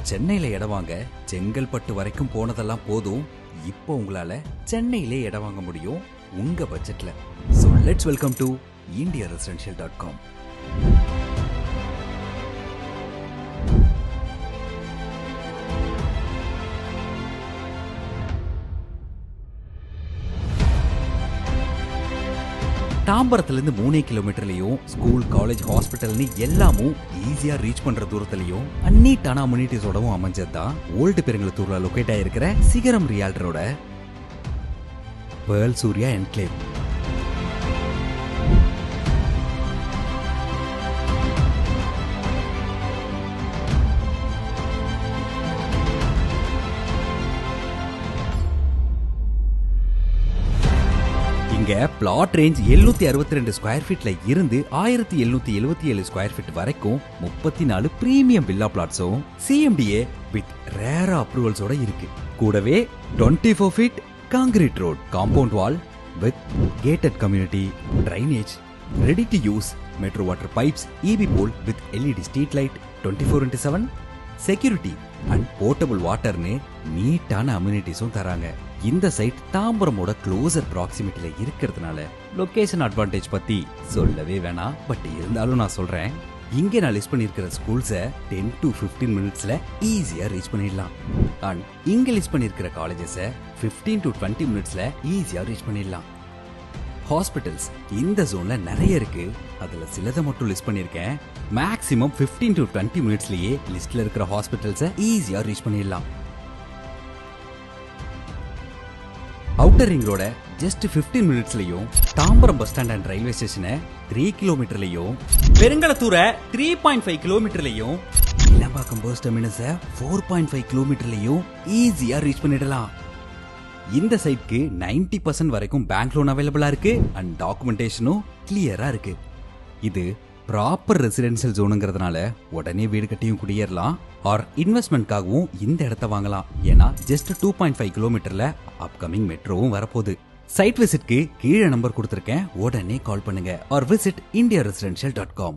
சென்னையில இடம் வாங்க செங்கல்பட்டு வரைக்கும் போனதெல்லாம் போதும். இப்போ உங்களால சென்னையிலே இடம் வாங்க முடியும் உங்க பட்ஜெட்ல. So let's welcome to indiaresidential.com. தாம்பரத்துல இருந்து 3 கிலோமீட்டர்லயும் ஸ்கூல், காலேஜ், ஹாஸ்பிட்டல்னு எல்லாமும் ஈஸியா ரீச் பண்ற தூரத்திலையும் அன்னிட்டான அம்யூனிட்டிஸோடவும் அமைஞ்சதுதான் ஓல்டு பெருங்கலத்தூர்ல லொகேட் ஆயிருக்கிற சிகரம் ரியால்டரோட பேர்ல் சூர்யா என்க்ளேவ். இங்க பிளாட் ரேஞ்ச் 762 ஸ்கொயர் ஃபீட்ல இருந்து 1777 ஸ்கொயர் ஃபீட் வரைக்கும் 34 பிரீமியம் வில்லா பிளாட்ஸும் சிஎம்டிஏ வித் ரேர் அப்ரூவல்ஸோட இருக்கு. கூடவே 24 feet concrete road, compound wall with gated community, drainage, ready to use metro water pipes, EB pole with LED street light, 24x7 security and portable வாட்டர்னு நீட்டான அம்யூனிட்டிஸும் தராங்க. இந்த சைட் தாம்பரமோட க்ளோசர் ப்ராக்சிமிட்டில இருக்கிறதுனால லொகேஷன் அட்வான்டேஜ் பத்தி சொல்லவே வேணாம். பட் இருந்தாலும் நான் சொல்றேன், இங்க நான் லிஸ்ட் பண்ணிருக்கிற ஸ்கூல்ஸை 10 to 15 மினிட்ஸ்ல ஈஸியா ரீச் பண்ணிடலாம். அண்ட் இங்க லிஸ்ட் பண்ணிருக்கிற காலேஜஸை 15 to 20 மினிட்ஸ்ல ஈஸியா ரீச் பண்ணிடலாம். ஹாஸ்பிட்டல்ஸ் இந்த ஜோன்ல நிறைய இருக்கு. அதுல சிலதை மட்டும் லிஸ்ட் பண்ணிருக்கேன். மேக்ஸிமம் 15 to 20 மினிட்ஸ்லயே லிஸ்ட்ல இருக்கிற ஹாஸ்பிட்டல்ஸை ஈஸியா ரீச் பண்ணிடலாம். அவுட்டர் ரிங் ரோட ஜஸ்ட் 15 மினிட்ஸ்லயும், Tambaram bus stand and railway ஸ்டேஷனை 3 கிலோமீட்டர்லயும், பெருங்கலத்தூரை 3.5 கிலோமீட்டர்லயும், இளம்பாக்கம் பஸ் டெர்மினஸை 4.5 கிலோமீட்டர்லயும் ஈஸியா ரீச் பண்ணிடலாம். இந்த சைட்க்கு 90% வரைக்கும் பேங்க் லோன் அவைலபிளா இருக்கு அண்ட் டாக்குமெண்டேஷனும் கிளியரா இருக்கு. இது ப்ராப்பர் ரெசிடென்சியல் ஜோனுங்கிறதுனால உடனே வீடு கட்டியும் குடியேறலாம். ஆர் இன்வெஸ்ட்மெண்ட்காகவும் இந்த இடத்த வாங்கலாம். ஏன்னா ஜஸ்ட் 2.5 கிலோமீட்டர்ல அப்கமிங் மெட்ரோவும் வரப்போகுது. சைட் விசிட்க்கு கீழே நம்பர் கொடுத்திருக்கேன், உடனே கால் பண்ணுங்க. R visit indiaresidential.com.